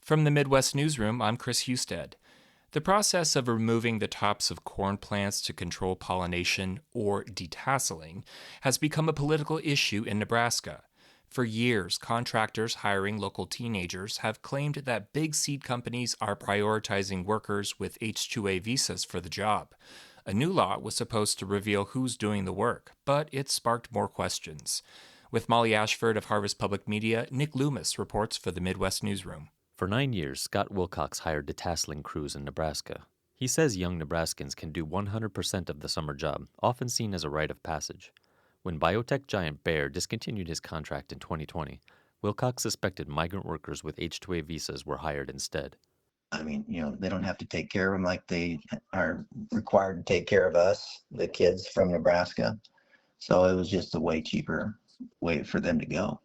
From the Midwest Newsroom, I'm Chris Husted. The process of removing the tops of corn plants to control pollination, or detasseling, has become a political issue in Nebraska. For years, contractors hiring local teenagers have claimed that big seed companies are prioritizing workers with H-2A visas for the job. A new law was supposed to reveal who's doing the work, but it sparked more questions. With Molly Ashford of Harvest Public Media, Nick Loomis reports for the Midwest Newsroom. For 9 years, Scott Wilcox hired detasseling crews in Nebraska. He says young Nebraskans can do 100% of the summer job, often seen as a rite of passage. When biotech giant Bayer discontinued his contract in 2020, Wilcox suspected migrant workers with H-2A visas were hired instead. They don't have to take care of them like they are required to take care of us, the kids from Nebraska. So it was just a way cheaper way for them to go.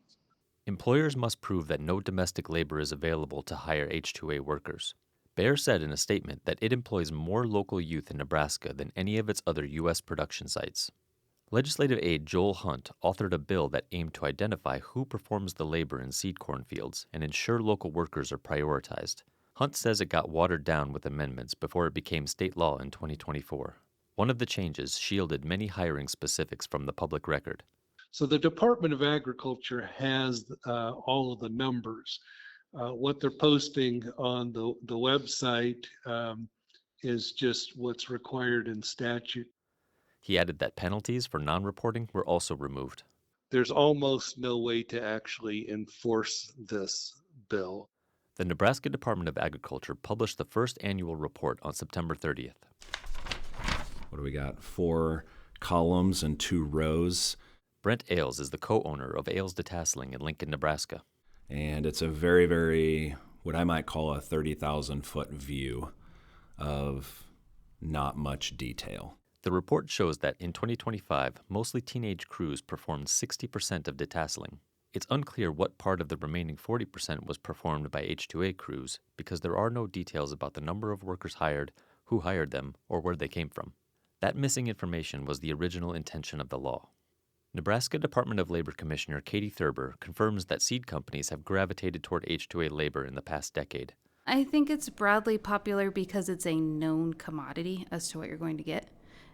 Employers must prove that no domestic labor is available to hire H-2A workers. Bayer said in a statement that it employs more local youth in Nebraska than any of its other U.S. production sites. Legislative aide Joel Hunt authored a bill that aimed to identify who performs the labor in seed corn fields and ensure local workers are prioritized. Hunt says it got watered down with amendments before it became state law in 2024. One of the changes shielded many hiring specifics from the public record. So the Department of Agriculture has all of the numbers. What they're posting on the website is just what's required in statute. He added that penalties for non-reporting were also removed. There's almost no way to actually enforce this bill. The Nebraska Department of Agriculture published the first annual report on September 30th. What do we got? 4 columns and 2 rows. Brent Ailes is the co-owner of Ailes Detasseling in Lincoln, Nebraska. And it's a very, very, what I might call a 30,000-foot view of not much detail. The report shows that in 2025, mostly teenage crews performed 60% of detasseling. It's unclear what part of the remaining 40% was performed by H-2A crews because there are no details about the number of workers hired, who hired them, or where they came from. That missing information was the original intention of the law. Nebraska Department of Labor Commissioner Katie Thurber confirms that seed companies have gravitated toward H-2A labor in the past decade. I think it's broadly popular because it's a known commodity as to what you're going to get.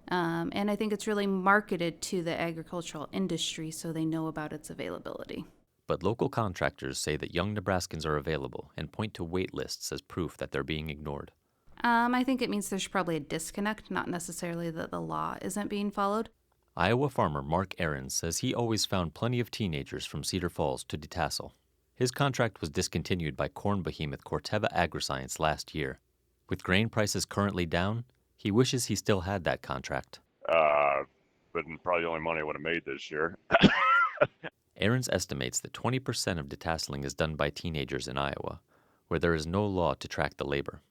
And I think it's really marketed to the agricultural industry so they know about its availability. But local contractors say that young Nebraskans are available and point to wait lists as proof that they're being ignored. I think it means there's probably a disconnect, not necessarily that the law isn't being followed. Iowa farmer Mark Ahrens says he always found plenty of teenagers from Cedar Falls to detassel. His contract was discontinued by corn behemoth Corteva Agriscience last year. With grain prices currently down, he wishes he still had that contract. But probably the only money I would have made this year. Ahrens estimates that 20% of detasseling is done by teenagers in Iowa, where there is no law to track the labor.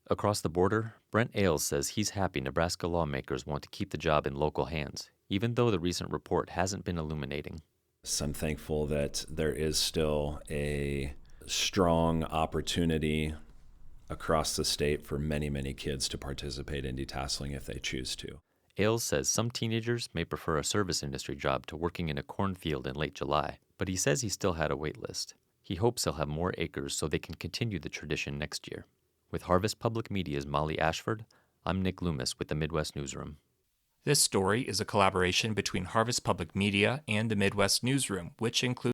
Across the border, Brent Ailes says he's happy Nebraska lawmakers want to keep the job in local hands, even though the recent report hasn't been illuminating. So I'm thankful that there is still a strong opportunity across the state for many, many kids to participate in detasseling if they choose to. Ailes says some teenagers may prefer a service industry job to working in a cornfield in late July, but he says he still had a wait list. He hopes he'll have more acres so they can continue the tradition next year. With Harvest Public Media's Molly Ashford, I'm Nick Loomis with the Midwest Newsroom. This story is a collaboration between Harvest Public Media and the Midwest Newsroom, which includes